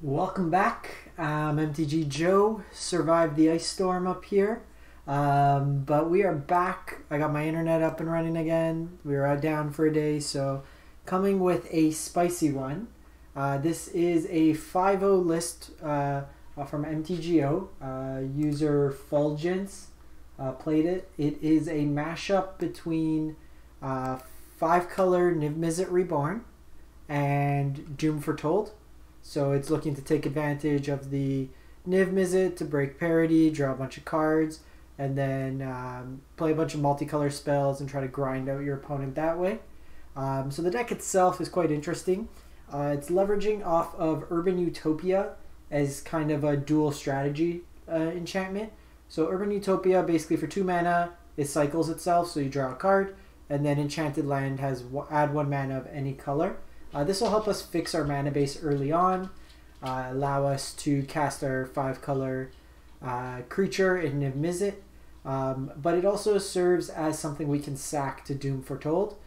Welcome back. MTG Joe survived the ice storm up here, but we are back. I got my internet up and running again. We were down for a day, so coming with a spicy one. This is a 5-0 list from MTGO. User Fulgence played it. It is a mashup between 5-color Niv-Mizzet Reborn and Doom Foretold. So it's looking to take advantage of the Niv-Mizzet to break parity, draw a bunch of cards, and then play a bunch of multicolor spells and try to grind out your opponent that way. So the deck itself is quite interesting. It's leveraging off of Urban Utopia as kind of a dual strategy enchantment. So Urban Utopia, basically for 2 mana, it cycles itself, so you draw a card, and then Enchanted Land has add 1 mana of any color. This will help us fix our mana base early on, allow us to cast our 5-color creature in Niv-Mizzet, but it also serves as something we can sack to Doom Foretold.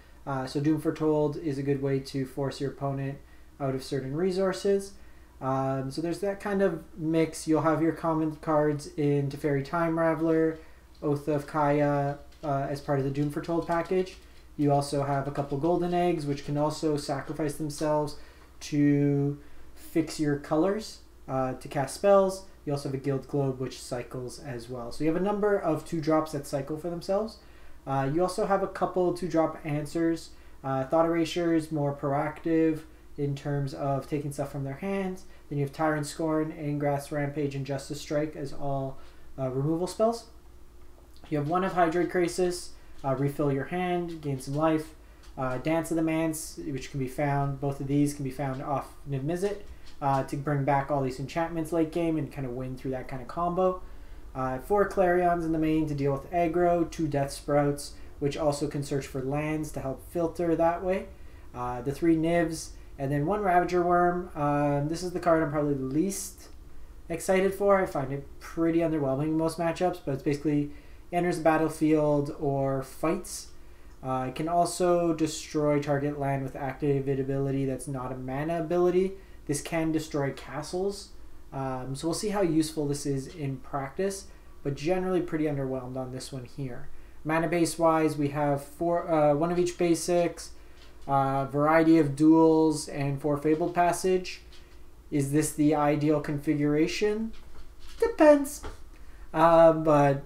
So Doom Foretold is a good way to force your opponent out of certain resources. So there's that kind of mix. You'll have your common cards in Teferi Time Raveler, Oath of Kaya as part of the Doom Foretold package. You also have a couple golden eggs, which can also sacrifice themselves to fix your colors to cast spells. You also have a Guild Globe, which cycles as well. So you have a number of 2-drops that cycle for themselves. You also have a couple 2-drop answers. Thought Erasure is more proactive in terms of taking stuff from their hands. Then you have Tyrant, Scorn, Angrath, Rampage, and Justice Strike as all removal spells. You have one of Hydroid Krasis. Refill your hand, gain some life. Dance of the Manse, which can be found, both of these can be found off Niv-Mizzet to bring back all these enchantments late game and kind of win through that kind of combo. 4 Clarions in the main to deal with aggro, 2 Deathsprouts, which also can search for lands to help filter that way. The 3 Nivs, and then 1 Ravager Wurm. This is the card I'm probably the least excited for. I find it pretty underwhelming in most matchups, but it's basically enters the battlefield or fights. It can also destroy target land with activated ability that's not a mana ability. This can destroy castles. So we'll see how useful this is in practice, but generally pretty underwhelmed on this one here. Mana base wise, we have 1 of each basics, variety of duels, and 4 Fabled Passage. Is this the ideal configuration? Depends. But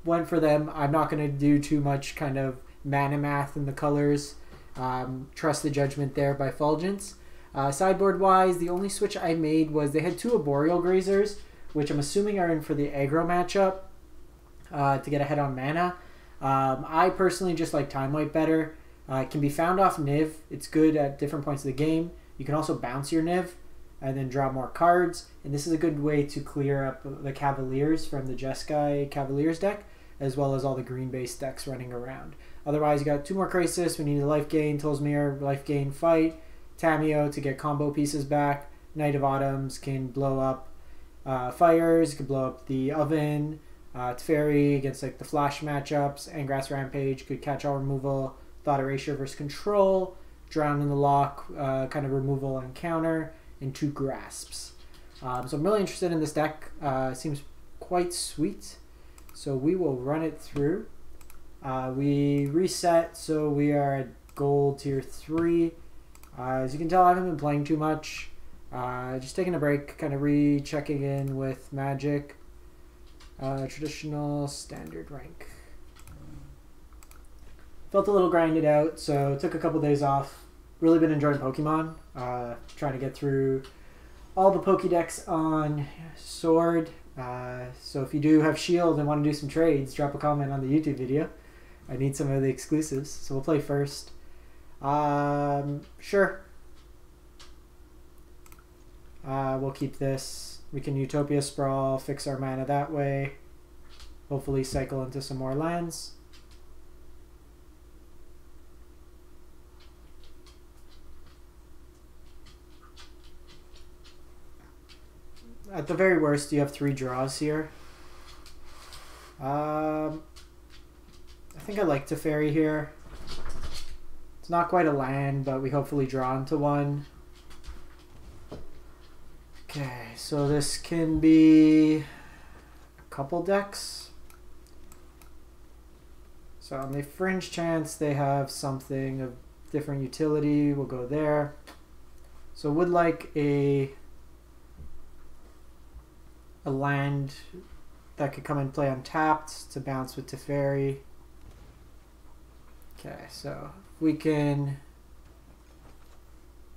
went for them. I'm not going to do too much kind of mana math in the colors. Trust the judgment there by Fulgence. Sideboard wise, the only switch I made was they had 2 Arboreal Grazers, which I'm assuming are in for the aggro matchup to get ahead on mana. I personally just like Time Wipe better. It can be found off Niv. It's good at different points of the game. You can also bounce your Niv and then draw more cards. And this is a good way to clear up the Cavaliers from the Jeskai Cavaliers deck, as well as all the green-based decks running around. Otherwise, you got 2 more Krasis. We need a life gain, Tolsmir, life gain, fight. Tameo to get combo pieces back. Knight of Autumns can blow up fires, can blow up the oven. Teferi against like the flash matchups. Angrath Rampage could catch all removal. Thought Erasure versus control. Drown in the Lock, kind of removal and counter. And 2 Grasps. So I'm really interested in this deck. Seems quite sweet. So we will run it through. We reset, so we are at gold tier 3. As you can tell, I haven't been playing too much. Just taking a break, kind of re-checking in with Magic. Traditional standard rank. Felt a little grinded out, so took a couple days off. Really been enjoying Pokemon. Trying to get through all the Pokédex on Sword. So if you do have Shield and want to do some trades, drop a comment on the YouTube video. I need some of the exclusives, so we'll play first. Sure. We'll keep this. We can Utopia Sprawl, fix our mana that way. Hopefully cycle into some more lands. At the very worst, you have 3 draws here. I think I like Teferi here. It's not quite a land, but we hopefully draw into one. Okay. so this can be a couple decks. So on the fringe chance they have something of different utility, we'll go there. So would like a land that could come and play untapped to bounce with Teferi. Okay, so we can,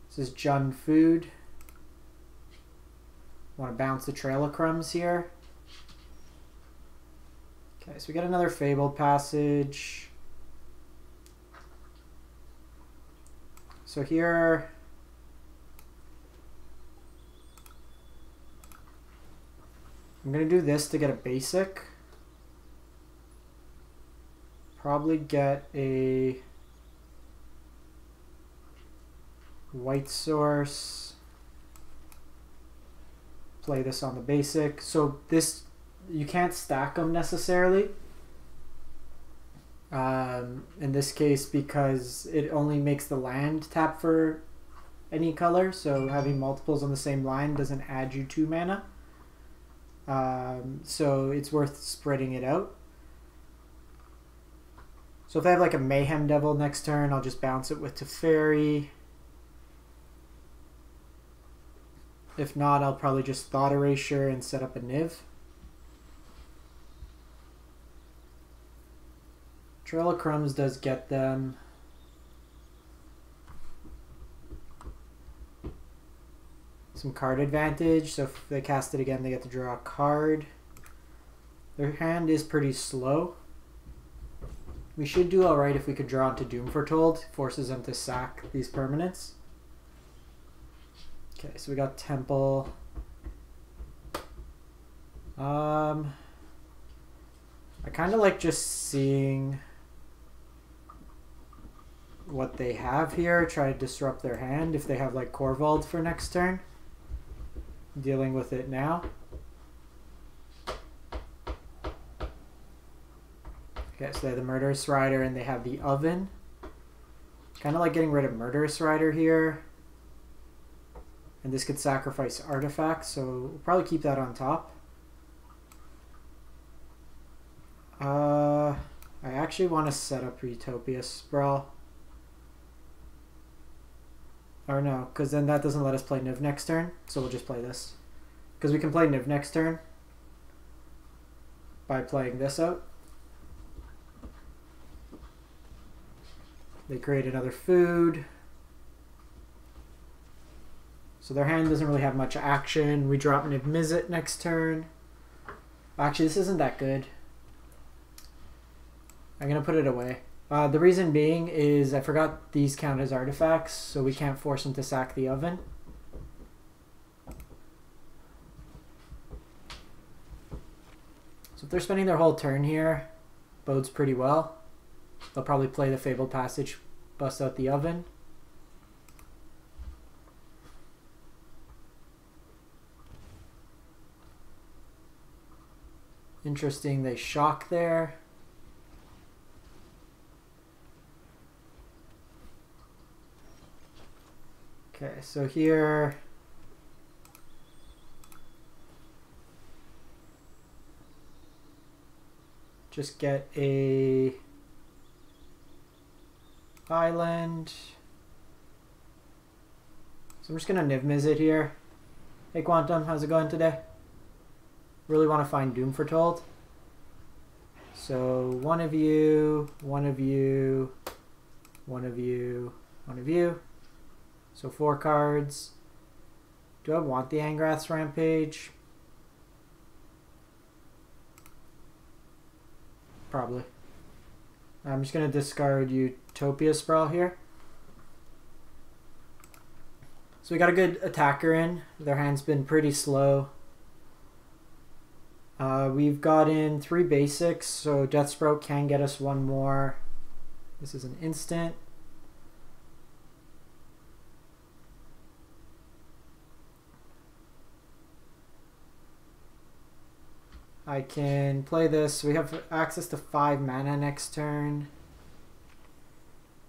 this is Jund Food. Want to bounce the Trail of Crumbs here. Okay, so we get another Fabled Passage. So here, I'm going to do this to get a basic. Probably get a white source. Play this on the basic. So this, you can't stack them necessarily. In this case, because it only makes the land tap for any color. So having multiples on the same line doesn't add you 2 mana. So it's worth spreading it out. So if I have like a Mayhem Devil next turn, I'll just bounce it with Teferi. If not, I'll probably just Thought Erasure and set up a Niv. Trail of Crumbs does get them. Some card advantage, so if they cast it again, they get to draw a card. Their hand is pretty slow. We should do alright if we could draw into Doom Foretold. Forces them to sack these permanents. Okay, so we got Temple. I kind of like just seeing what they have here. Try to disrupt their hand if they have like Corvald for next turn. Dealing with it now. Okay, so they have the Murderous Rider and they have the Oven. Kind of like getting rid of Murderous Rider here. And this could sacrifice artifacts, so we'll probably keep that on top. I actually want to set up Utopia Sprawl. Or no, because then that doesn't let us play Niv next turn, so we'll just play this. Because we can play Niv next turn by playing this out. They create another food. So their hand doesn't really have much action. We drop Niv-Mizzet next turn. Actually, this isn't that good. I'm going to put it away. The reason being is I forgot these count as artifacts, so we can't force them to sack the Oven. So if they're spending their whole turn here, bodes pretty well. They'll probably play the Fabled Passage, bust out the Oven. Interesting, they shock there. Okay, so here just get a island. So I'm just gonna Niv-Mizzet here. Hey Quantum, how's it going today? Really want to find Doom Foretold. So one of you, one of you, one of you, one of you. So 4 cards. Do I want the Angrath's Rampage? Probably. I'm just going to discard Utopia Sprawl here. So we got a good attacker in. Their hand's been pretty slow. We've got in 3 basics, so Deathsprout can get us 1 more. This is an instant. I can play this. We have access to 5 mana next turn.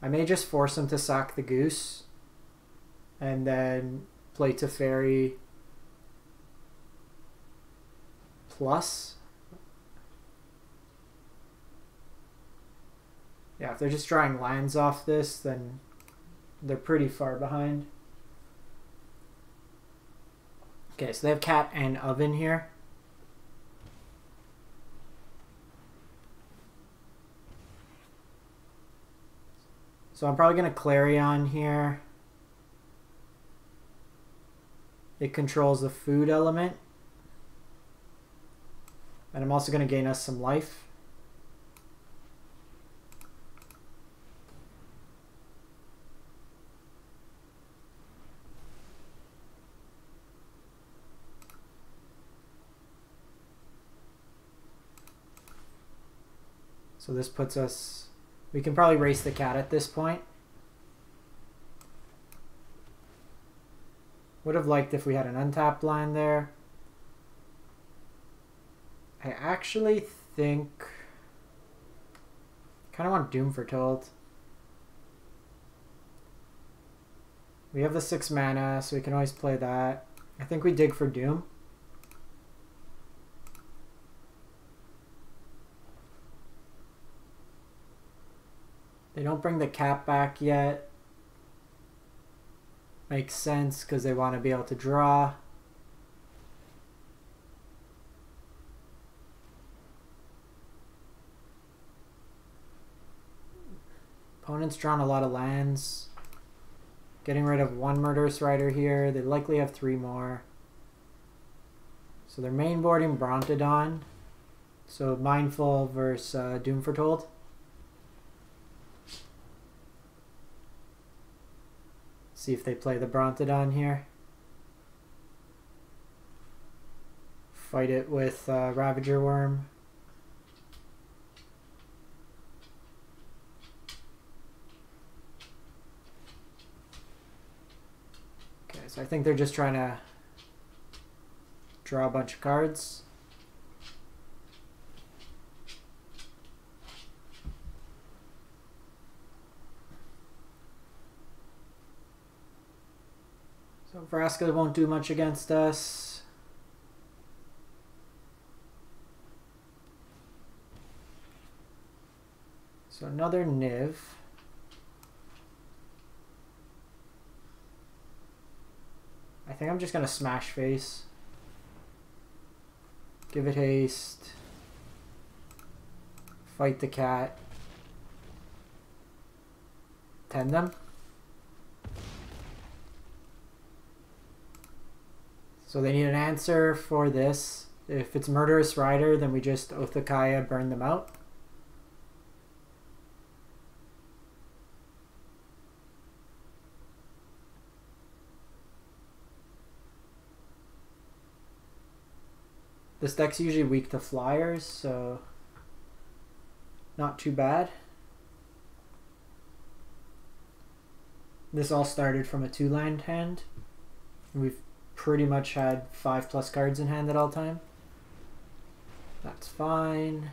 I may just force him to sack the Goose and then play Teferi plus. Yeah, if they're just drawing lands off this, then they're pretty far behind. Okay, so they have cat and oven here. So I'm probably going to Clarion here. It controls the food element. And I'm also going to gain us some life. So this puts us... We can probably race the cat at this point. Would have liked if we had an untapped land there. I actually think... kind of want Doom Foretold. We have the 6 mana, so we can always play that. I think we dig for Doom. They don't bring the cap back yet. Makes sense because they want to be able to draw. Opponent's drawn a lot of lands. Getting rid of 1 Murderous Rider here. They likely have 3 more. So they're main boarding Brontodon. So Mindful versus Doom Foretold. See if they play the Brontodon here. Fight it with Ravager Wurm. Okay, so I think they're just trying to draw a bunch of cards. So Vraska won't do much against us. So another Niv. I think I'm just going to smash face. Give it haste. Fight the cat. Tend them. So they need an answer for this. If it's Murderous Rider, then we just Othakaya burn them out. This deck's usually weak to flyers, so not too bad. This all started from a 2-land hand. We've pretty much had 5+ cards in hand at all time. That's fine.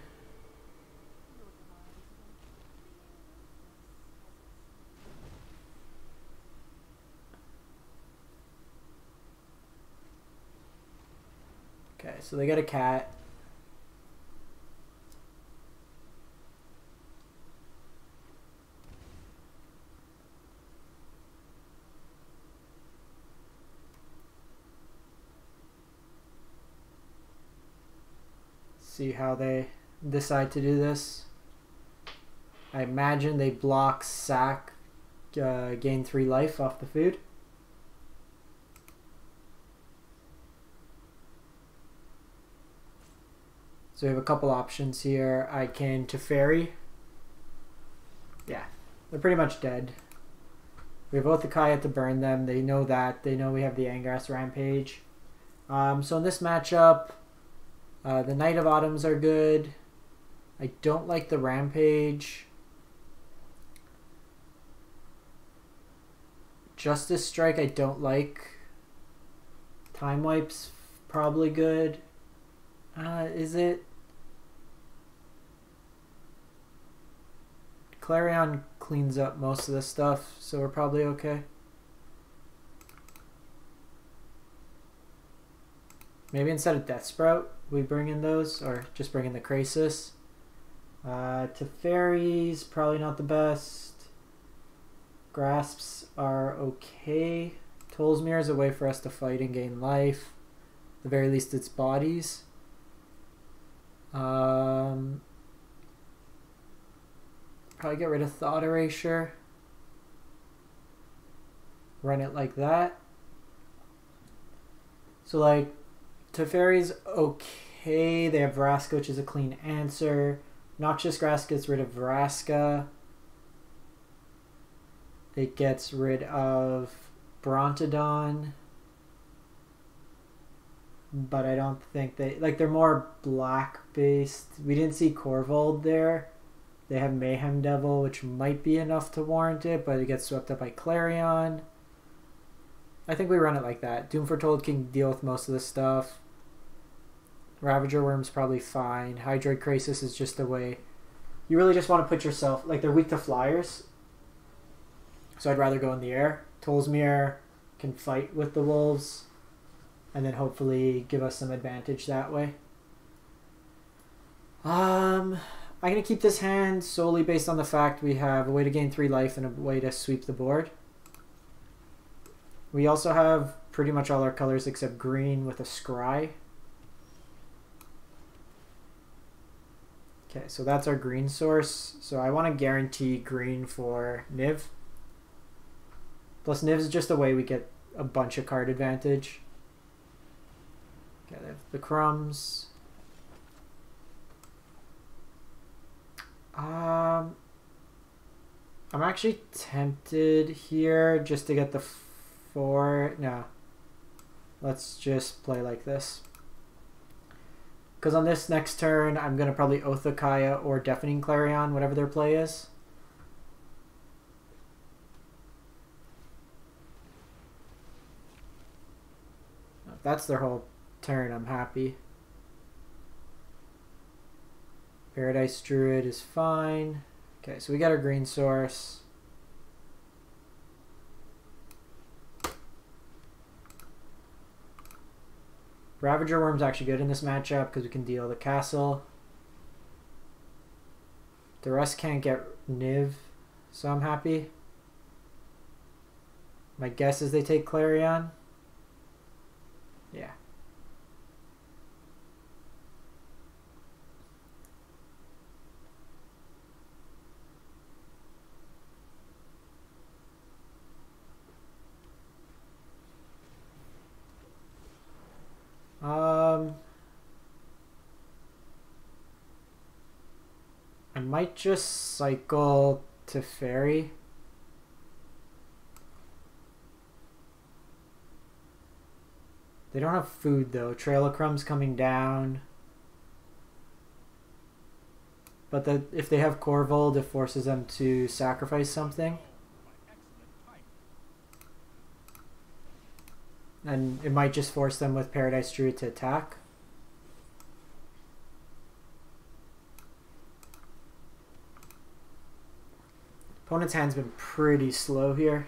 Okay, so they get a cat. See how they decide to do this. I imagine they block sack, gain 3 life off the food. So we have a couple options here. I can Teferi. Yeah, they're pretty much dead. We have Othakaya to burn them. They know that. They know we have the Angrath Rampage. So in this matchup, the Knight of Autumns are good. I don't like the Rampage. Justice Strike I don't like. Time Wipe's probably good. Is it? Clarion cleans up most of the stuff, so we're probably okay. Maybe instead of Deathsprout, we bring in those, or just bring in the Krasis. Teferi's probably not the best. Grasps are okay. Tolsmir is a way for us to fight and gain life. At the very least, it's bodies. Probably get rid of Thought Erasure. Run it like that. So like, Teferi's okay. They have Vraska, which is a clean answer. Noxious Grass gets rid of Vraska. It gets rid of Brontodon. But I don't think they're more black based. We didn't see Corvold there. They have Mayhem Devil, which might be enough to warrant it, but it gets swept up by Clarion. I think we run it like that. Doom Foretold can deal with most of this stuff. Ravager Wurm's probably fine. Hydroid Krasis is just a way. You really just want to put yourself... Like, they're weak to flyers. So I'd rather go in the air. Tolsmir can fight with the wolves. And then hopefully give us some advantage that way. I'm going to keep this hand solely based on the fact we have a way to gain 3 life and a way to sweep the board. We also have pretty much all our colors except green with a scry. Okay, so that's our green source. So I want to guarantee green for Niv. Plus Niv is just a way we get a bunch of card advantage. Okay, they have the crumbs. I'm actually tempted here just to get the 4. No. Let's just play like this. Because on this next turn, I'm going to probably Oathakaya or Deafening Clarion, whatever their play is. If that's their whole turn, I'm happy. Paradise Druid is fine. Okay, so we got our green source. Ravager Wurm's actually good in this matchup because we can deal the castle. The rest can't get Niv, so I'm happy. My guess is they take Clarion. Yeah. I might just cycle Teferi. They don't have food though. Trail of Crumbs coming down. But if they have Corvold, it forces them to sacrifice something. And it might just force them with Paradise Druid to attack. Opponent's hand's been pretty slow here.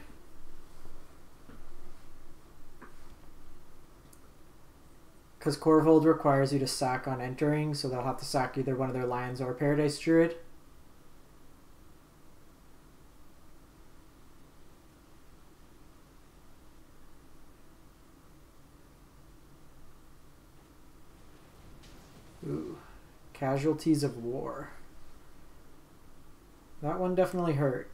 Because Corvold requires you to sack on entering, so they'll have to sack either one of their lands or Paradise Druid. Ooh. Casualties of War. That one definitely hurt.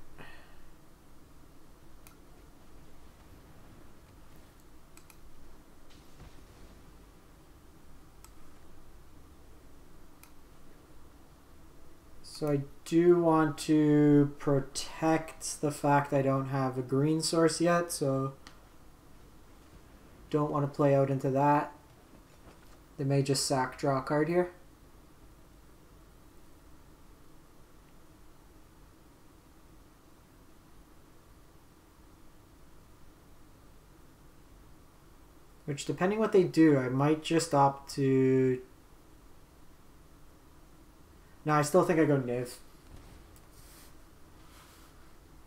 So I do want to protect the fact I don't have a green source yet, so don't want to play out into that. They may just sack draw a card here. Which, depending what they do, I might just opt to... No, I still think I go Niv.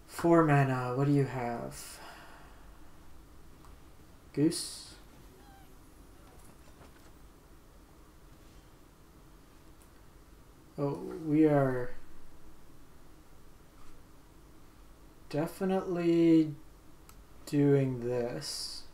4 mana, what do you have? Goose? Oh, we are definitely doing this.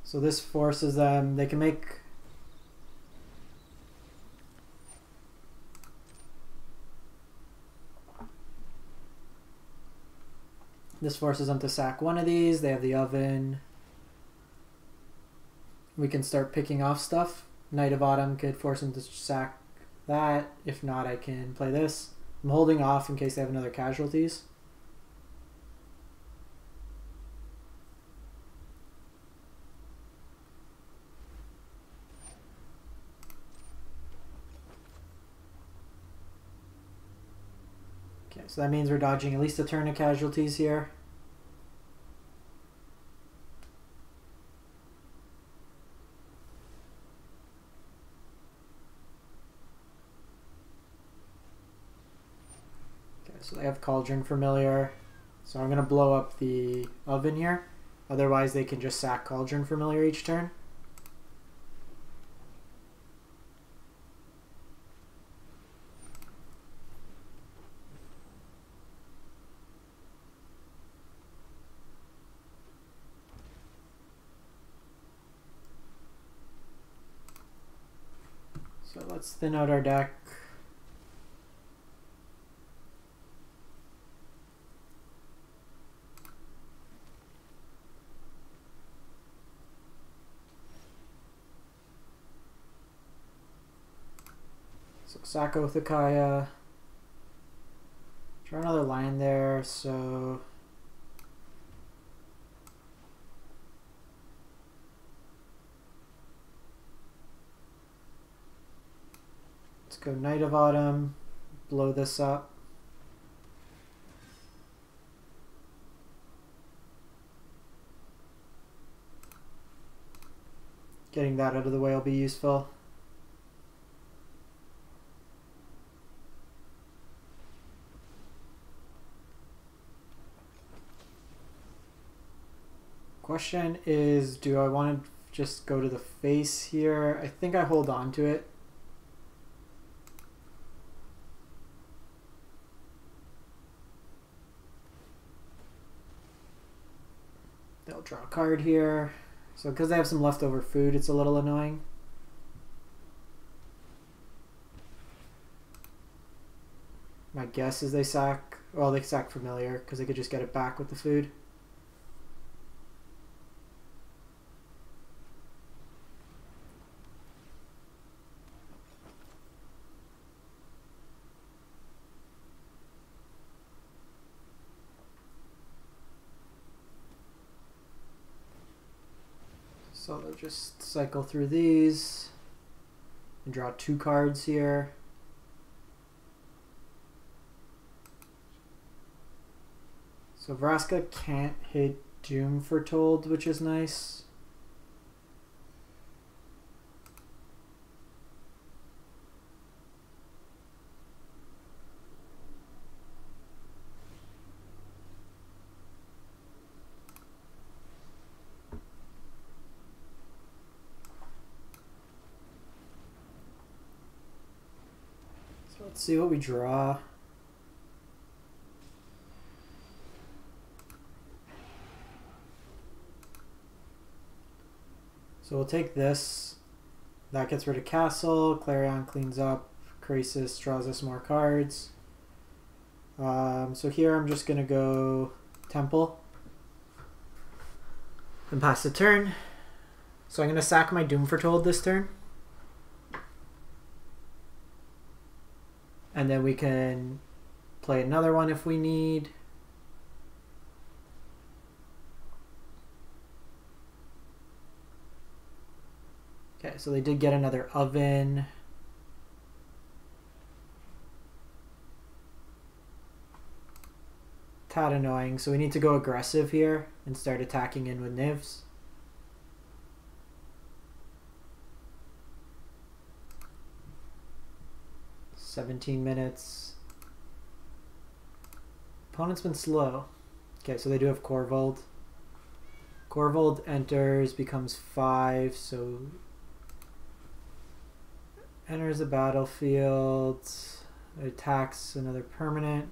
So this forces them, they can make this forces them to sack one of these. They have the oven. We can start picking off stuff. Knight of Autumn could force them to sack that. If not, I can play this. I'm holding off in case they have another casualties. So that means we're dodging at least a turn of casualties here. Okay, so they have Cauldron Familiar. So I'm going to blow up the oven here. Otherwise they can just sack Cauldron Familiar each turn. So let's thin out our deck. So sack Othakaya. Draw another line there, so go Knight of Autumn, blow this up. Getting that out of the way will be useful. Question is, do I want to just go to the face here? I think I hold on to it. They'll draw a card here. So because they have some leftover food, it's a little annoying. My guess is they sack, well, they sack Familiar because they could just get it back with the food. So they'll just cycle through these and draw 2 cards here. So Vraska can't hit Doom Foretold, which is nice. Let's see what we draw. So we'll take this. That gets rid of Castle. Clarion cleans up. Krasis draws us more cards. So here I'm just going to go Temple. And pass the turn. So I'm going to sack my Doom Foretold this turn. And then we can play another one if we need. Okay, so they did get another oven. Tad annoying, so we need to go aggressive here and start attacking in with Nivs. 17 minutes. Opponent's been slow. Okay, so they do have Corvold. Corvold enters, becomes 5, so enters the battlefield, attacks another permanent.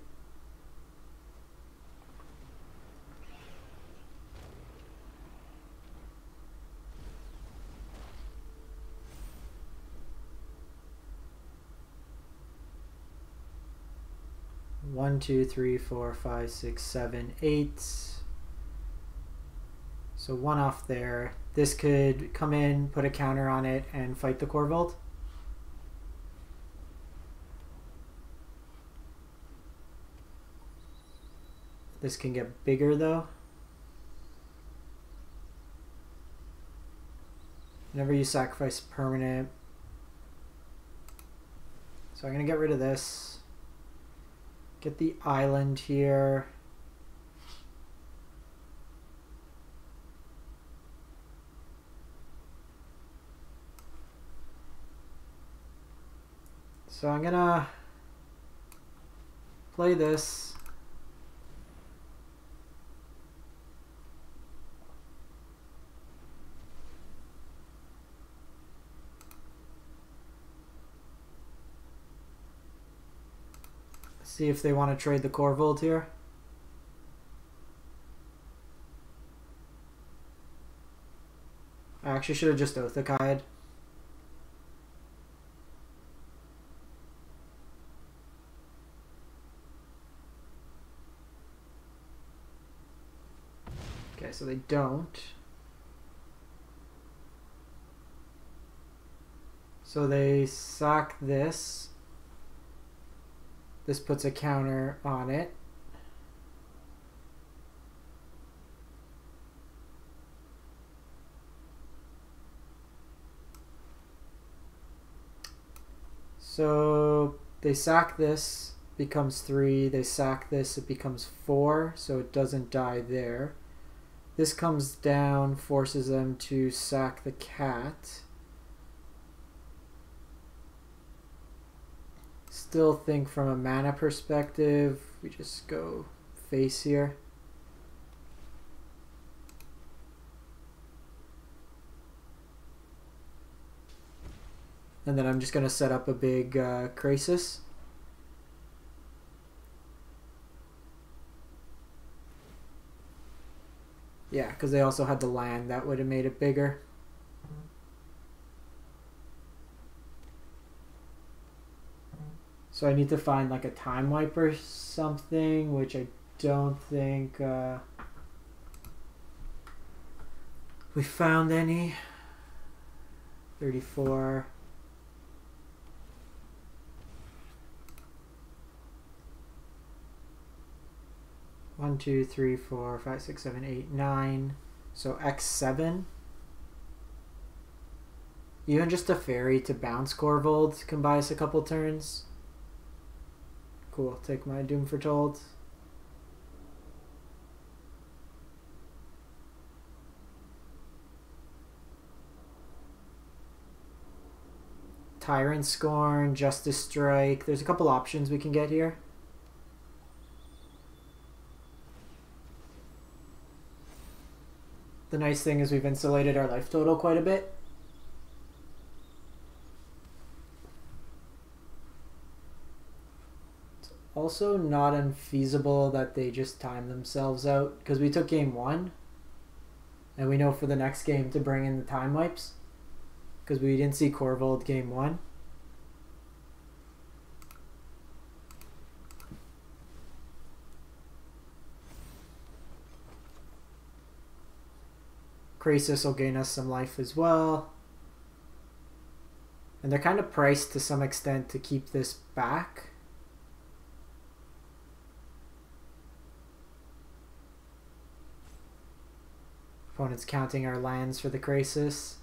One, two, three, four, five, six, 7, 8. So 1 off there. This could come in, put a counter on it, and fight the Corvold. This can get bigger though. Whenever you sacrifice permanent. So I'm going to get rid of this. Get the island here. So I'm gonna play this. See if they want to trade the Corvold here. I actually should have just Othakai'd. Okay, so they don't. So they sack this. This puts a counter on it. So they sack this, becomes 3. They sack this, it becomes 4, so it doesn't die there. This comes down, forces them to sack the cat. Still think from a mana perspective, we just go face here. And then I'm just going to set up a big Krasis. Yeah, because they also had the land, that would have made it bigger. So I need to find like a time wipe or something, which I don't think we found any. 34. One, two, three, four, five, six, seven, eight, 9. So X7. Even just a fairy to bounce Corvold can buy us a couple turns. Cool, take my Doom Foretold. Tyrant, Scorn, Justice Strike. There's a couple options we can get here. The nice thing is we've insulated our life total quite a bit. It's also not unfeasible that they just time themselves out, because we took game 1 and we know for the next game to bring in the time wipes, because we didn't see Corvold game 1. Krasis will gain us some life as well. And they're kind of priced to some extent to keep this back. Opponent's counting our lands for the Krasis.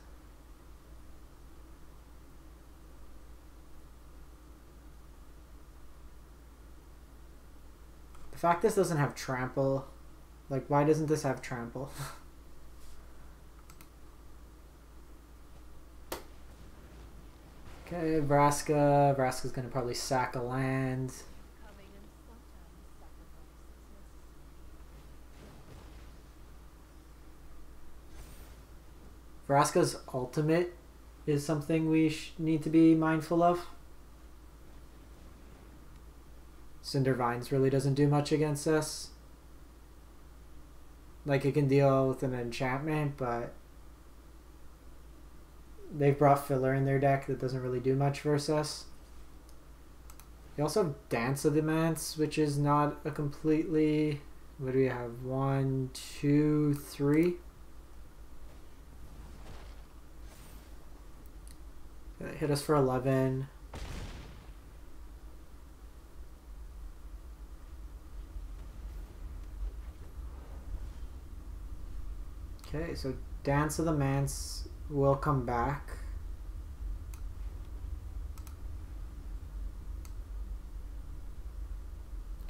The fact this doesn't have trample, like why doesn't this have trample? Okay, Vraska. Vraska's gonna probably sack a land. Vraska's ultimate is something we need to be mindful of. Cinder Vines really doesn't do much against us. Like, it can deal with an enchantment, but they've brought filler in their deck that doesn't really do much versus us. They also have Dance of the Manse, which is not a completely... What do we have? 1, 2, 3. They hit us for 11. Okay, so Dance of the Manse will come back.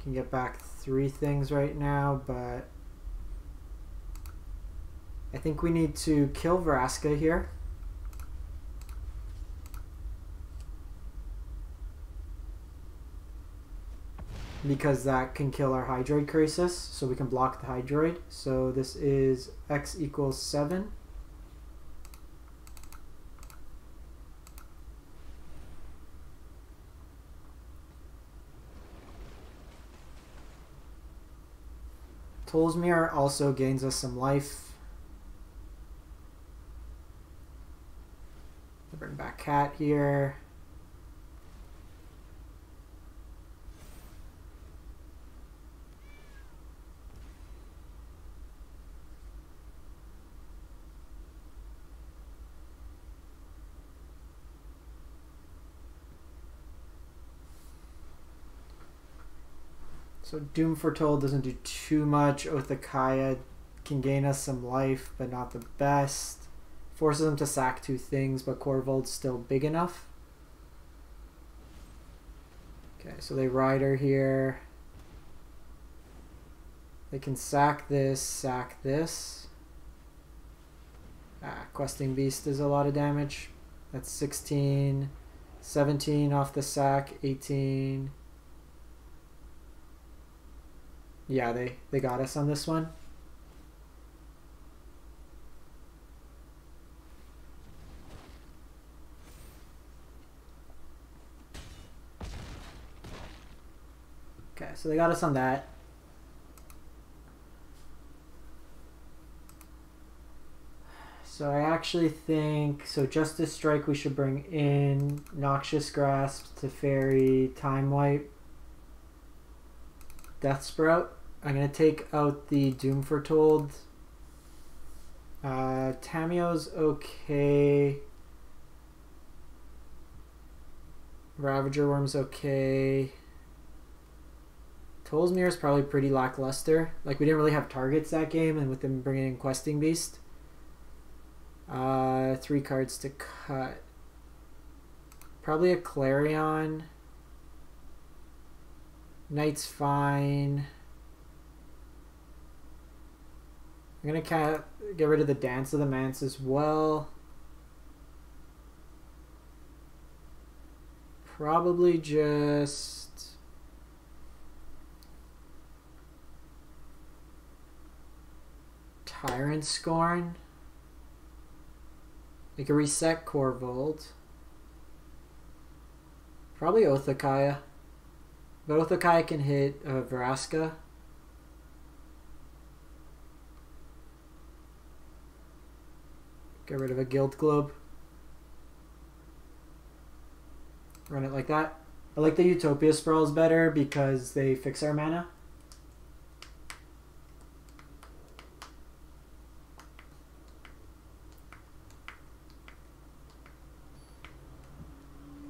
Can get back 3 things right now, but I think we need to kill Vraska here. Because that can kill our Hydroid Krasis, so we can block the Hydroid. So this is X equals 7. Tolsmir also gains us some life. I'll bring back Cat here. So Doom Foretold doesn't do too much. Othakaya can gain us some life, but not the best. Forces them to sack 2 things, but Korvold's still big enough. Okay, so they Rider here. They can sack this. Questing Beast is a lot of damage. That's 16. 17 off the sack, 18. Yeah, they got us on this one. Okay, so they got us on that. So I actually think, so Justice Strike we should bring in, Noxious Grasp, Teferi, Time Wipe, Deathsprout. I'm going to take out the Doom Foretold. Tamio's okay. Ravager Wurm's okay. Tolsmir is probably pretty lackluster. Like, we didn't really have targets that game, and with them bringing in Questing Beast. 3 cards to cut. Probably a Clarion. Knight's fine. I'm going to kind of get rid of the Dance of the Manse as well. Probably just... Tyrant Scorn. We can reset Korvold. Probably Othakaya. But Othakaya can hit Vraska. Get rid of a Guild Globe. Run it like that. I like the Utopia Sprawls better because they fix our mana.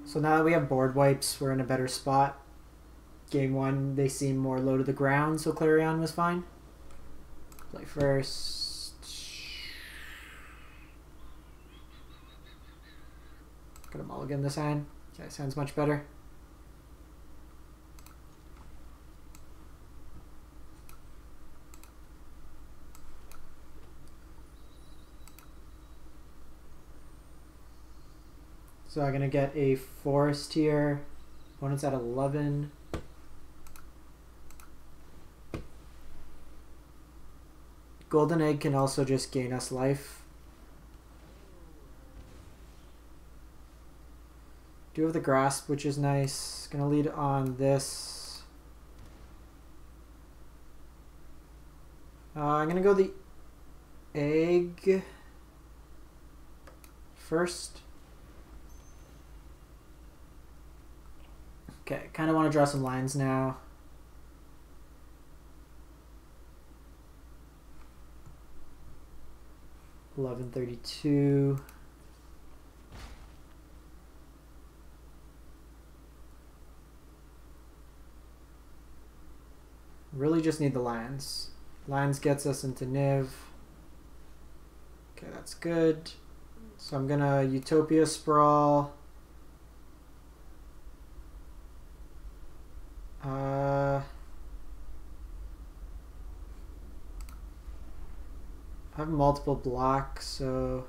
So now that we have board wipes, we're in a better spot. Game 1, they seem more low to the ground, so Clarion was fine. Play first. Got a mulligan this hand. Okay, sounds much better. So I'm going to get a forest here. Opponent's at 11. Golden Egg can also just gain us life. Do have the Grasp, which is nice. Gonna lead on this. I'm gonna go the Egg first. Okay, kind of want to draw some lines now. $11.32. Really just need the lands. Lands gets us into Niv. Okay, that's good. So I'm gonna Utopia Sprawl. I have multiple blocks, so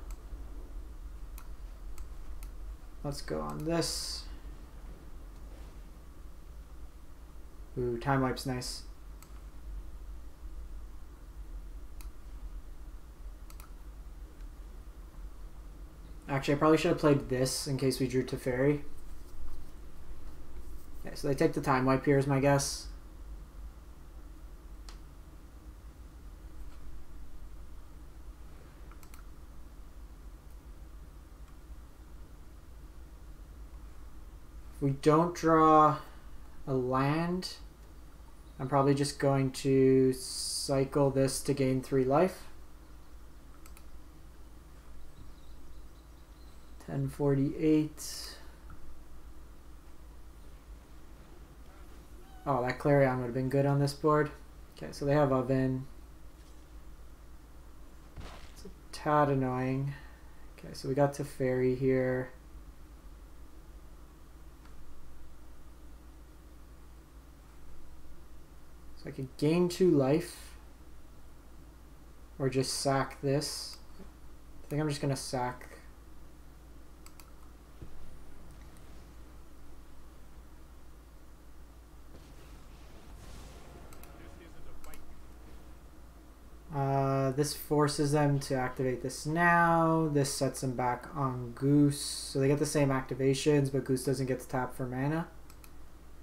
let's go on this. Ooh, Time Wipe's nice. Actually, I probably should have played this in case we drew Teferi. Okay, so they take the Time Wipe here is my guess. If we don't draw a land, I'm probably just going to cycle this to gain 3 life. 1048. Oh, that Clarion would have been good on this board. Okay, so they have Oven. It's a tad annoying. Okay, so we got Teferi here. So I could gain 2 life. Or just sack this. I think I'm just going to sack. This forces them to activate this now. This sets them back on Goose. So they get the same activations, but Goose doesn't get to tap for mana.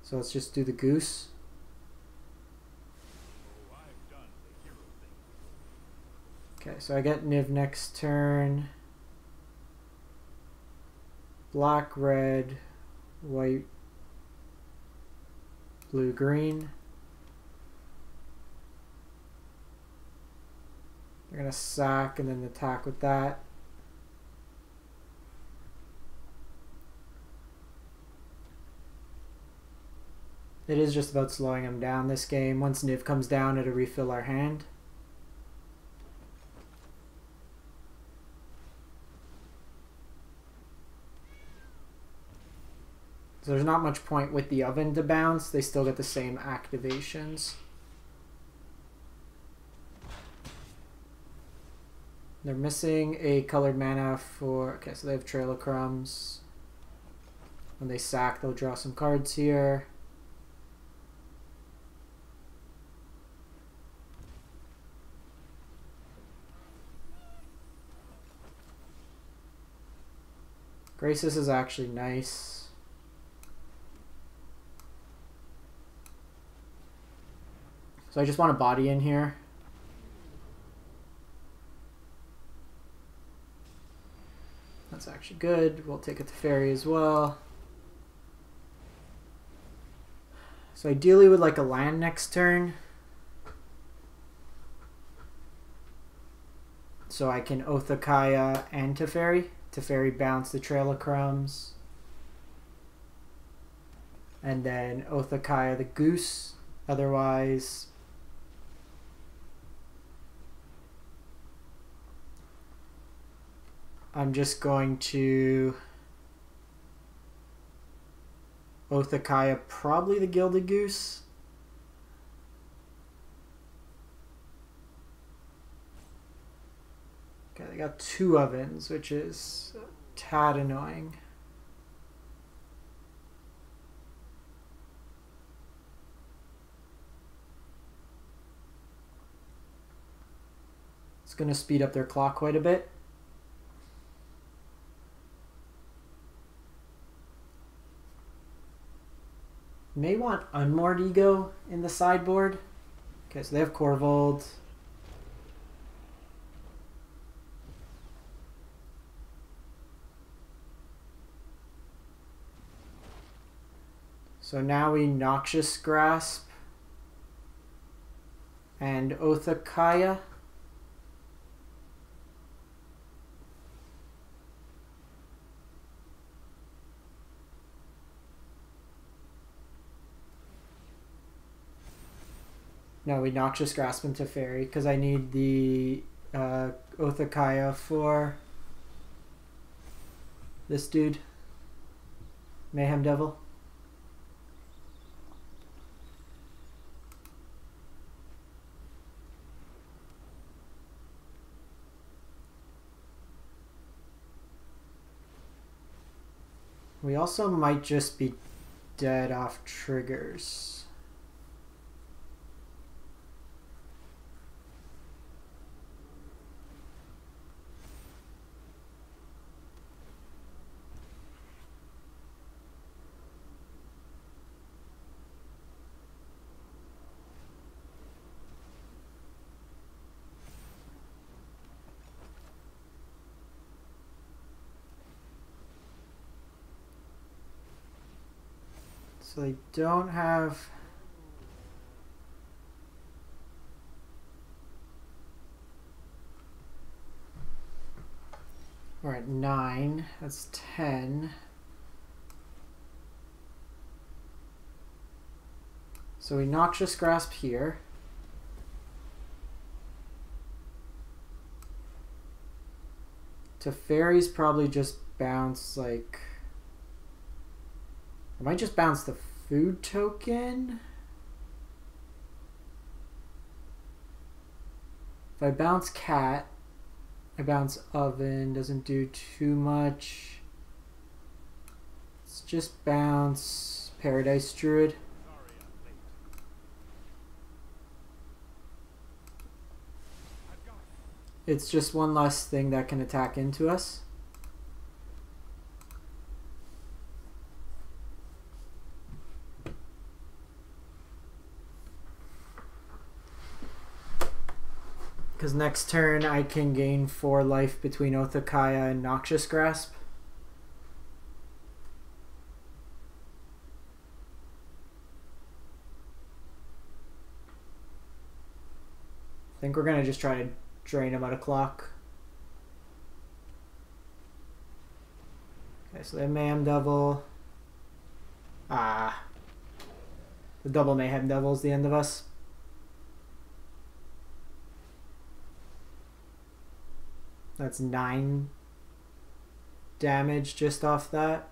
So let's just do the Goose. Okay, so I get Niv next turn. Black, red, white, blue, green. They're going to sack and then attack with that. It is just about slowing them down this game. Once Niv comes down, it'll refill our hand. So there's not much point with the Oven to bounce. They still get the same activations. They're missing a colored mana for... Okay, so they have Trail of Crumbs. When they sack, they'll draw some cards here. Krasis is actually nice. So I just want a body in here. That's actually good. We'll take a Teferi as well. So ideally would like a land next turn. So I can Oathakaya and Teferi. Teferi bounce the Trail of Crumbs. And then Oathakaya the Goose. Otherwise... I'm just going to Oathakaya, probably the Gilded Goose. Okay, they got 2 ovens, which is a tad annoying. It's going to speed up their clock quite a bit. May want Unmoored Ego in the sideboard. Okay, so they have Corvold. So now we Noxious Grasp and Othakaya. No, we Noxious Grasp into Teferi because I need the Othakaya for this dude, Mayhem Devil. We also might just be dead off triggers. So they don't have... We're at 9. That's 10. So we Noxious Grasp here. Teferi's probably just bounce like... I might just bounce the food token. If I bounce cat, I bounce oven, doesn't do too much. Let's just bounce Paradise Druid. It's just one less thing that can attack into us. Because next turn I can gain 4 life between Othakaya and Noxious Grasp. I think we're going to just try to drain him out of clock. Okay, so they have Mayhem Devil. The double Mayhem Devil is the end of us. That's 9 damage just off that.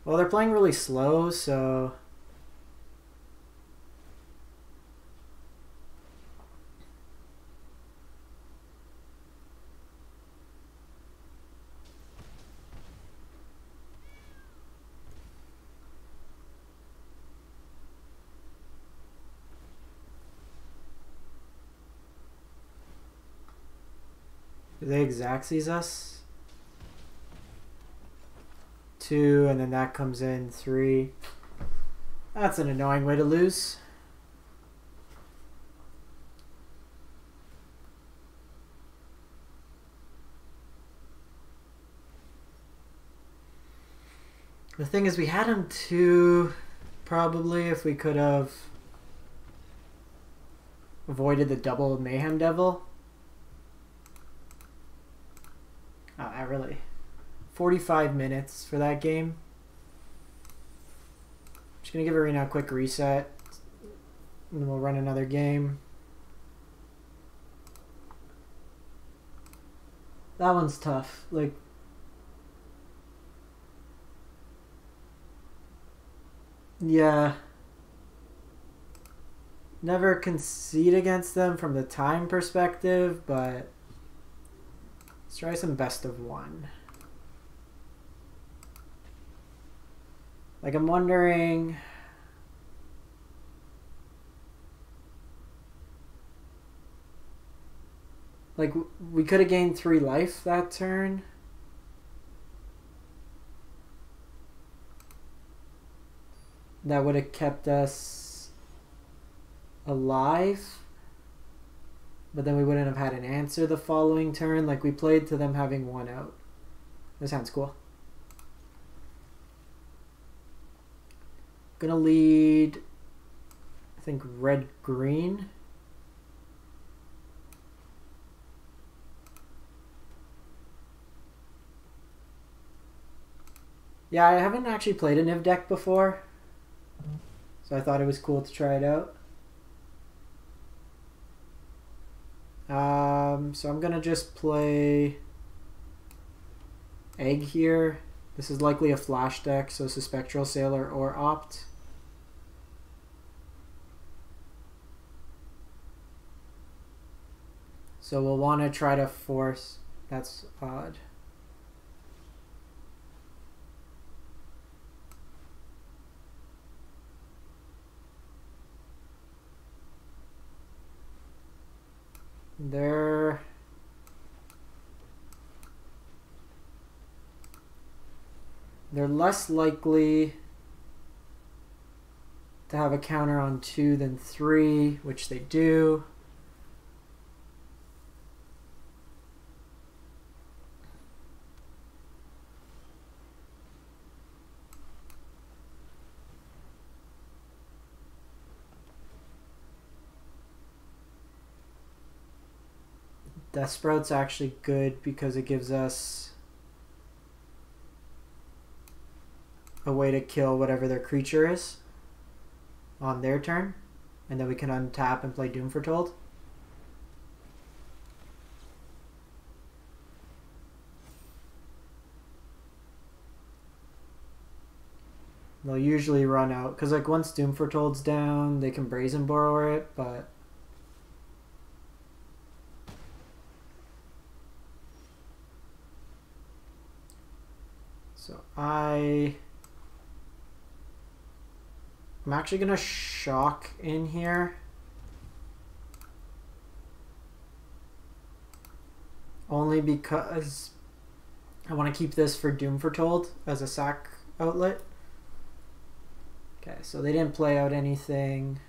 Well, they're playing really slow, so... Do they Xaxes us? 2, and then that comes in 3. That's an annoying way to lose. The thing is, we had him 2, probably, if we could have avoided the double Mayhem Devil. Oh, not really. 45 minutes for that game. Just gonna give Arena a quick reset, and then we'll run another game. That one's tough. Like, yeah. Never concede against them from the time perspective, but let's try some best of 1. Like, I'm wondering... Like, we could have gained 3 life that turn. That would have kept us alive. But then we wouldn't have had an answer the following turn. Like, we played to them having 1 out. This sounds cool. Gonna lead, I think, red-green. Yeah, I haven't actually played a Niv deck before, so I thought it was cool to try it out. So I'm gonna just play Egg here. This is likely a flash deck, so it's a Spectral Sailor or Opt. So we'll want to try to force... That's odd. They're less likely to have a counter on 2 than 3, which they do. Deathsprout's actually good because it gives us a way to kill whatever their creature is on their turn, and then we can untap and play Doom Foretold. They'll usually run out, because like once Doom Foretold's down, they can Brazen Borrower it, but so I'm actually gonna shock in here. Only because I want to keep this for Doom Foretold as a sack outlet. Okay, so they didn't play out anything.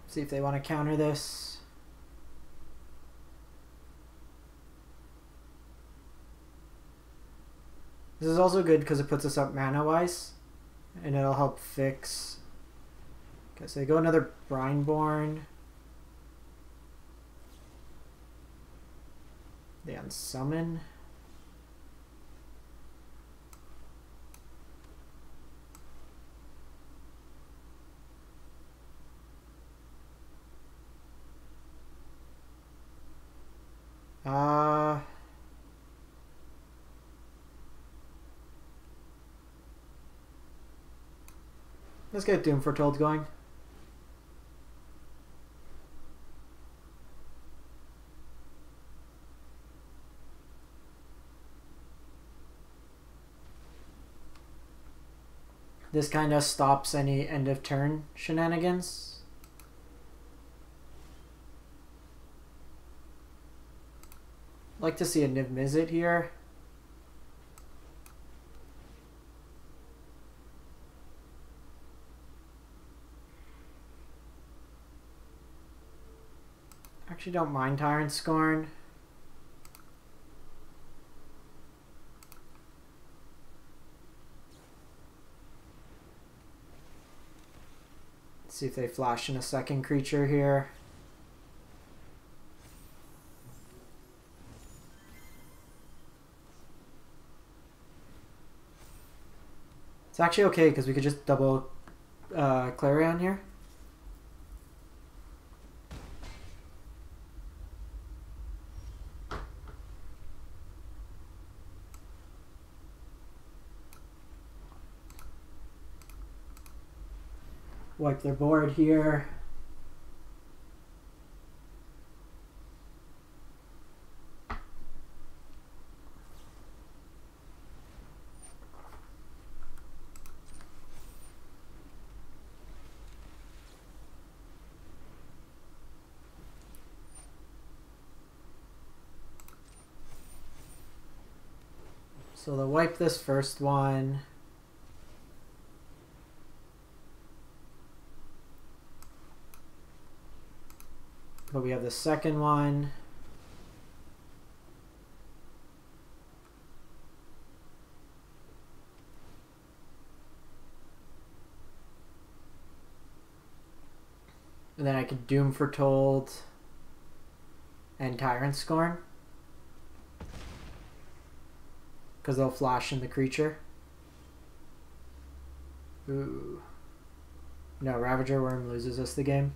See if they want to counter this. This is also good because it puts us up mana-wise, and it'll help fix. Okay, so they go another Brineborn. They unsummon. Let's get Doom Foretold going. This kind of stops any end of turn shenanigans. Like to see a Niv-Mizzet here. Actually don't mind Tyrant Scorn. Let's see if they flash in a second creature here. It's actually okay because we could just double Clarion here. wipe their board here. So they'll wipe this first one. But we have the second one. And then I could Doom Foretold and Tyrant Scorn. Because they'll flash in the creature. Ooh. No, Ravager Wurm loses us the game.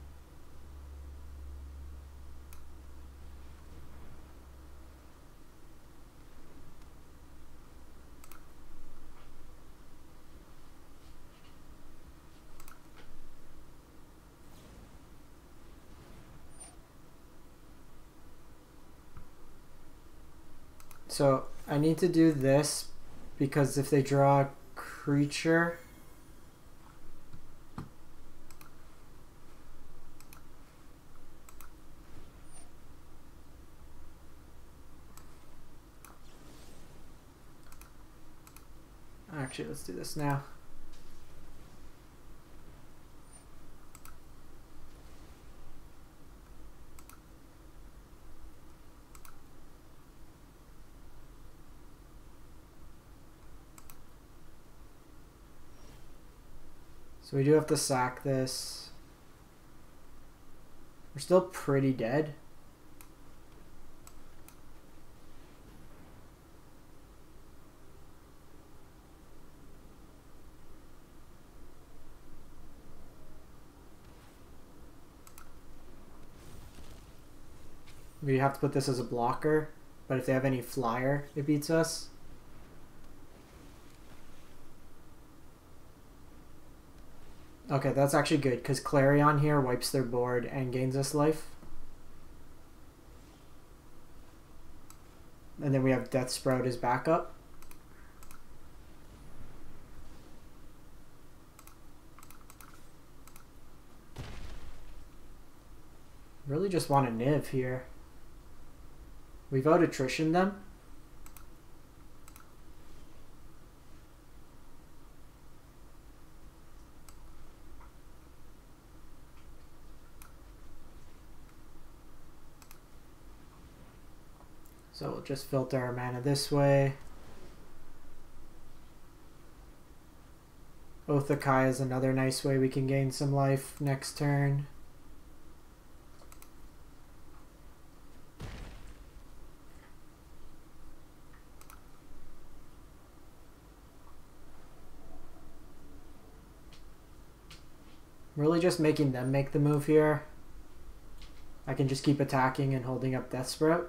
So I need to do this because if they draw a creature, actually let's do this now. So we do have to sack this. We're still pretty dead. We have to put this as a blocker, but if they have any flyer, it beats us. Okay, that's actually good, because Clarion here wipes their board and gains us life. And then we have Deathsprout as backup. Really just want a Niv here. We've out attrition them. So we'll just filter our mana this way. Oath of Kai is another nice way we can gain some life next turn. Really just making them make the move here. I can just keep attacking and holding up Deathsprout.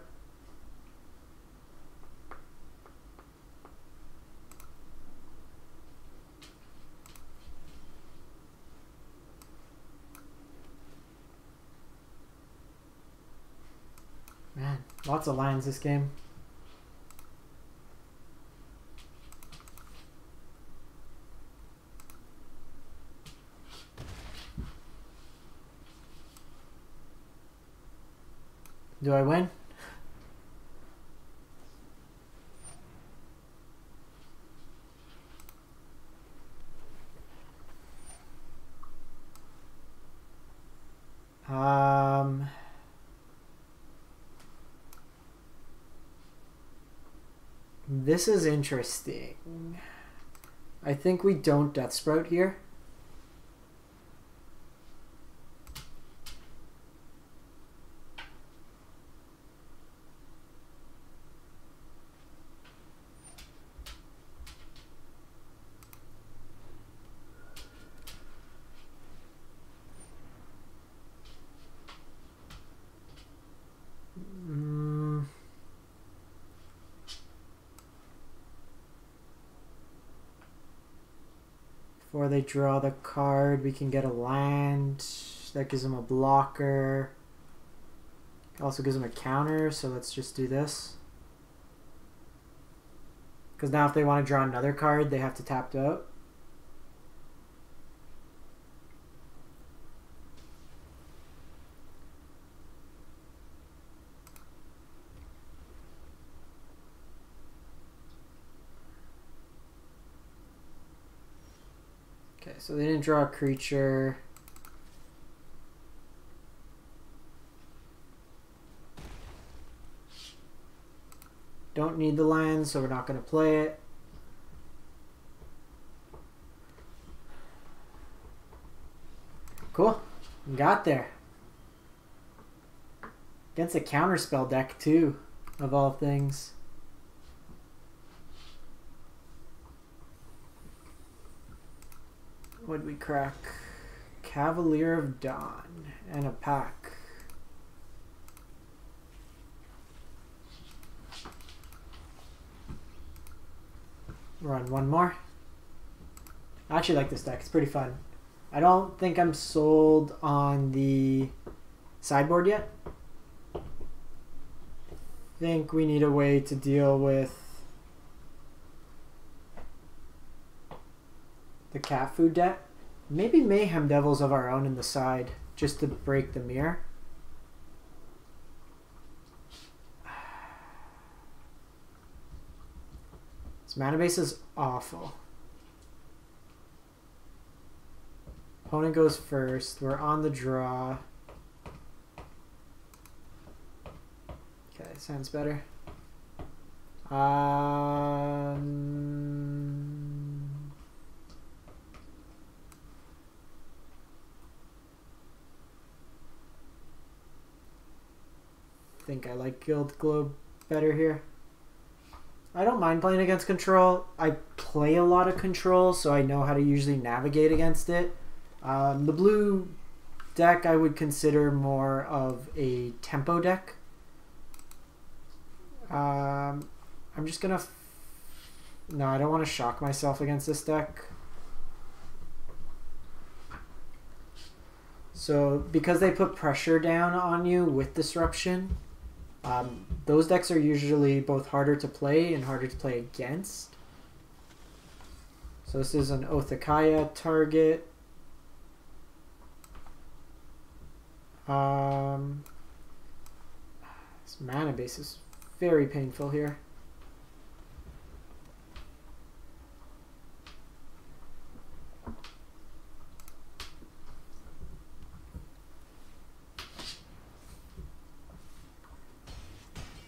Man, lots of lands this game. Do I win? This is interesting. I think we don't Deathsprout here. before they draw the card, we can get a land. That gives them a blocker. Also gives them a counter, so let's just do this. Because now if they want to draw another card, they have to tap out. Okay, so they didn't draw a creature. Don't need the land, so we're not going to play it. Cool. Got there. Against a counterspell deck, too, of all things. What'd we crack? Cavalier of Dawn and a pack. Run one more. I actually like this deck. It's pretty fun. I don't think I'm sold on the sideboard yet. I think we need a way to deal with the cat food deck. Maybe Mayhem Devils of our own in the side just to break the mirror. This mana base is awful. Opponent goes first. We're on the draw. Okay, sounds better. Think I like Guild Globe better here. I don't mind playing against control. I play a lot of control, so I know how to usually navigate against it. The blue deck I would consider more of a tempo deck. I'm just gonna... No, I don't want to shock myself against this deck. So, because they put pressure down on you with Disruption, those decks are usually both harder to play and harder to play against. So this is an Othakaya target. This mana base is very painful here.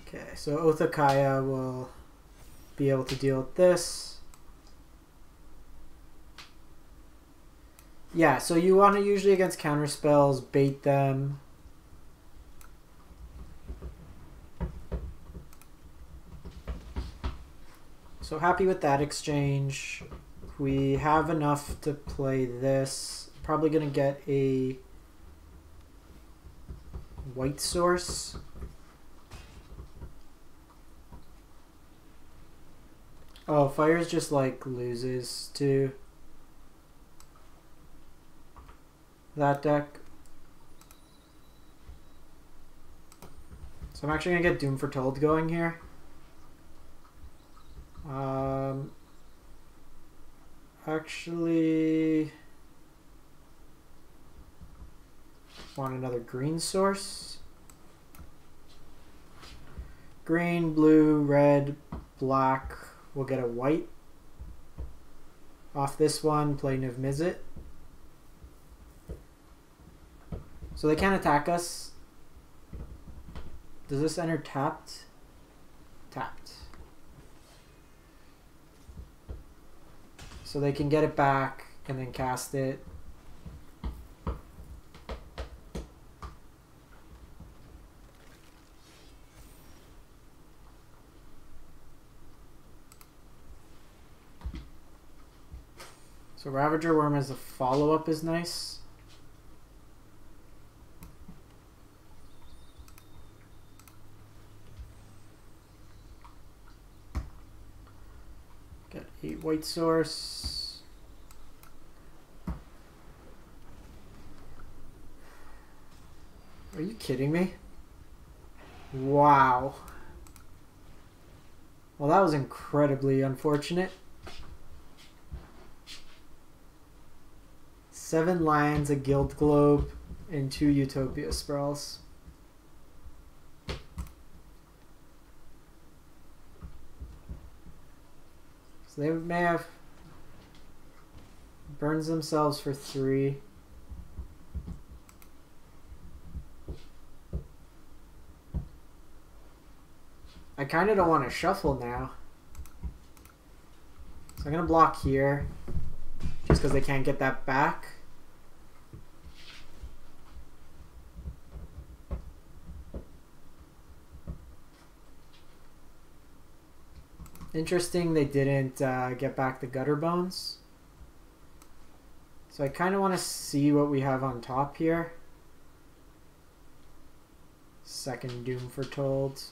Okay, so Othakaya will be able to deal with this. Yeah, so you want to usually against counter spells bait them. So happy with that exchange. We have enough to play this. Probably gonna get a white source. Oh, Fire's just like loses to that deck. So I'm actually gonna get Doom Foretold going here. Actually want another green source. Green, blue, red, black. We'll get a white. Off this one, play Niv-Mizzet. So they can't attack us. Does this enter tapped? Tapped. So they can get it back and then cast it. So Ravager Wurm as a follow-up is nice. Got 8 white source. kidding me? Wow. Well, that was incredibly unfortunate. 7 lands, a Guild Globe, and 2 Utopia Sprawls. So they may have burns themselves for 3. I kind of don't want to shuffle now. So I'm going to block here just because they can't get that back. Interesting they didn't get back the Gutter Bones. So I kind of want to see what we have on top here. Second Doom Foretold.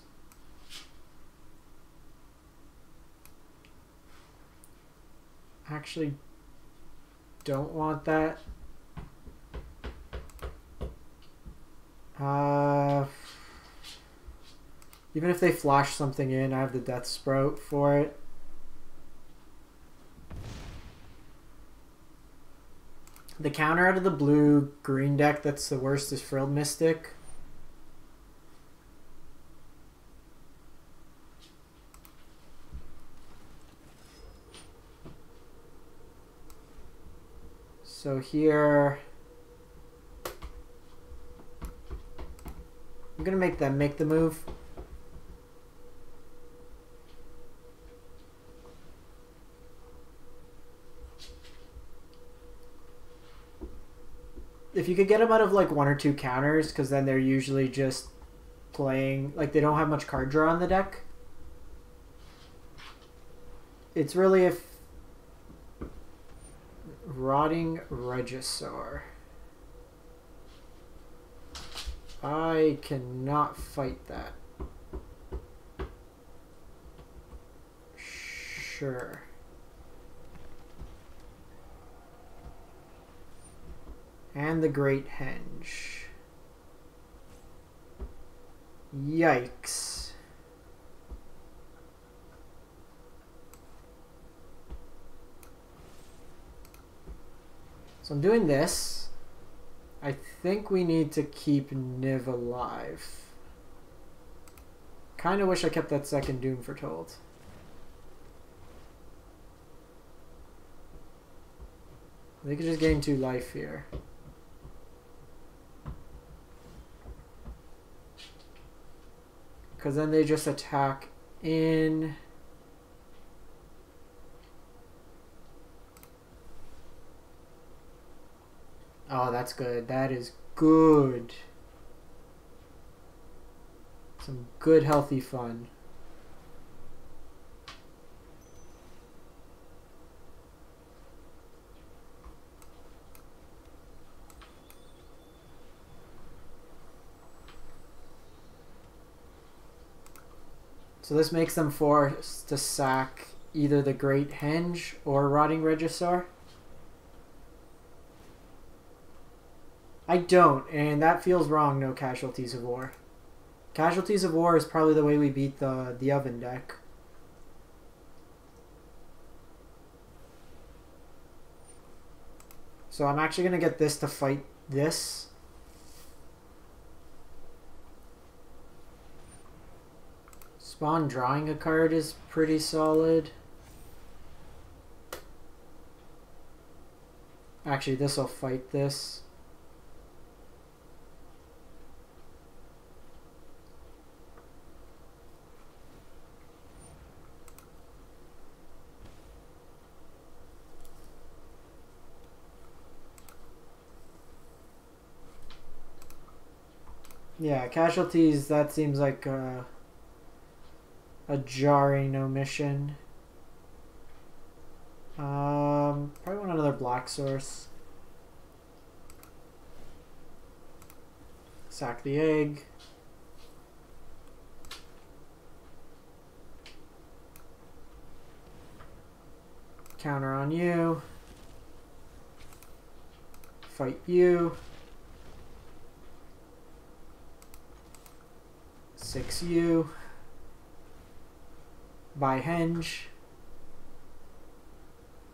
Actually don't want that. Even if they flash something in, I have the Deathsprout for it. The counter out of the blue green deck that's the worst is Frilled Mystic. So here, I'm gonna make them make the move. If you could get them out of like 1 or 2 counters, because then they're usually just playing, like they don't have much card draw on the deck. It's really if Rotting Regisaur. I cannot fight that. Sure. And the Great Henge. Yikes. So I'm doing this. I think we need to keep Niv alive. Kind of wish I kept that second Doom Foretold. They could just gain 2 life here. Because then they just attack in. Oh, that's good. That is good. Some good, healthy fun. So this makes them forced to sack either the Great Henge or Rotting Regisaur. I don't, and that feels wrong, no Casualties of War. Casualties of War is probably the way we beat the Oven deck. So I'm actually going to get this to fight this. Spawn drawing a card is pretty solid. Actually, this will fight this. Yeah, Casualties, that seems like a jarring omission. Probably want another black source. Sack the egg. Counter on you. Fight you. 6U. Buy Henge.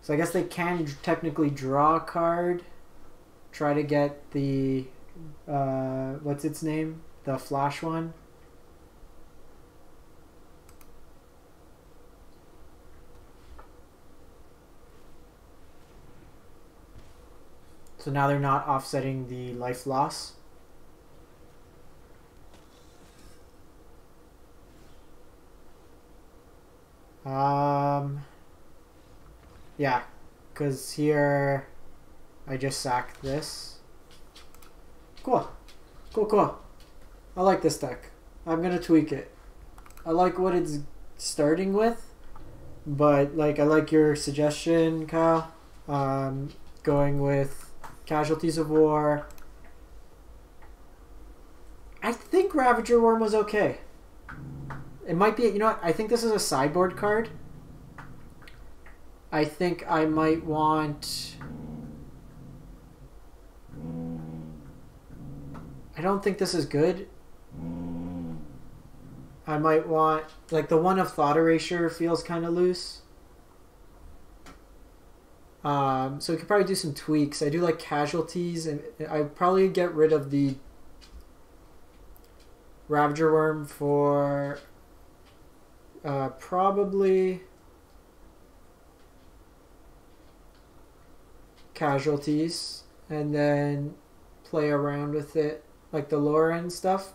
So I guess they can technically draw a card. Try to get the... what's its name? The flash one. So now they're not offsetting the life loss. Yeah, because here I just sacked this. Cool. Cool, cool. I like this deck. I'm going to tweak it. I like what it's starting with, but like I like your suggestion, Kyle. Going with Casualties of War. I think Ravager Wurm was okay. It might be, you know what, I think this is a sideboard card. I think I might want... I don't think this is good. I might want... Like, the one of Thought Erasure feels kind of loose. So we could probably do some tweaks. I do like Casualties, and I'd probably get rid of the Ravager Wurm for... probably... Casualties, and then play around with it, like the lower end stuff.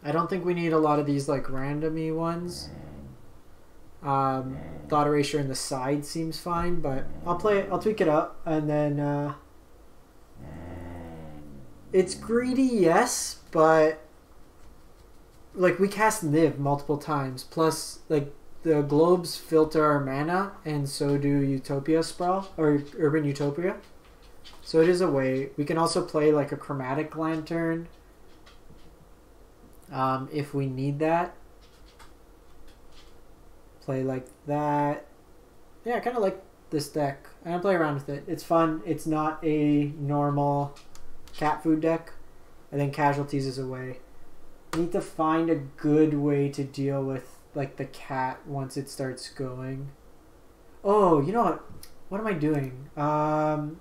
I don't think we need a lot of these like randomy ones. Thought Erasure in the side seems fine, but I'll tweak it up, and then it's greedy, yes, but like we cast Niv multiple times, plus like the globes filter our mana, and so do Utopia Sprawl, or Urban Utopia. So it is a way. We can also play like a Chromatic Lantern if we need that. Play like that. Yeah, I kind of like this deck. I'm going to play around with it. It's fun. It's not a normal cat food deck. I think Casualties is a way. I need to find a good way to deal with like the cat once it starts going. Oh, you know what? What am I doing?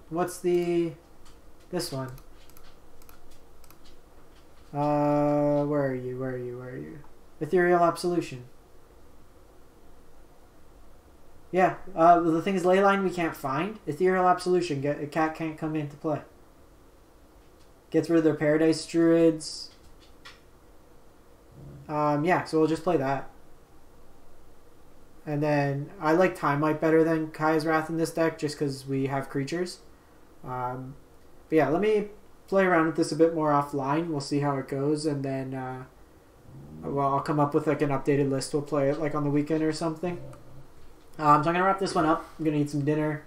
What's this one? Where are you? Where are you? Where are you? Ethereal Absolution. Yeah. The thing is, Leyline we can't find. Ethereal Absolution. A cat can't come into play. Gets rid of their Paradise Druids. Yeah. So we'll just play that. And then I like Time Light better than Kaya's Wrath in this deck just because we have creatures. But yeah, let me play around with this a bit more offline. We'll see how it goes. And then well, I'll come up with like an updated list. We'll play it like on the weekend or something. So I'm going to wrap this one up. I'm going to eat some dinner.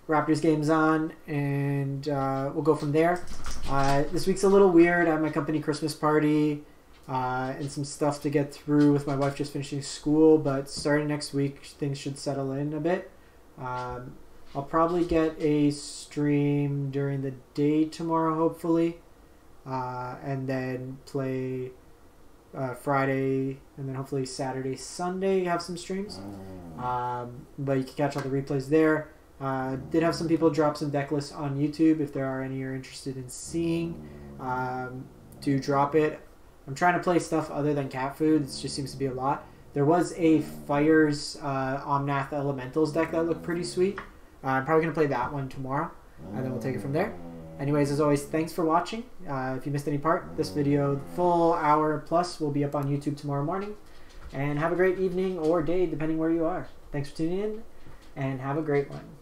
Raptors game's on. And we'll go from there. This week's a little weird. I have my company Christmas party. And some stuff to get through with my wife just finishing school, but starting next week things should settle in a bit. I'll probably get a stream during the day tomorrow, hopefully, and then play Friday, and then hopefully Saturday, Sunday have some streams. But you can catch all the replays there. Did have some people drop some deck lists on YouTube. If there are any you're interested in seeing, do drop it. I'm trying to play stuff other than cat food. It just seems to be a lot. There was a Fires Omnath Elementals deck that looked pretty sweet. I'm probably going to play that one tomorrow, and then we'll take it from there. Anyways, as always, thanks for watching. If you missed any part, this video, full hour plus, will be up on YouTube tomorrow morning. And have a great evening or day, depending where you are. Thanks for tuning in, and have a great one.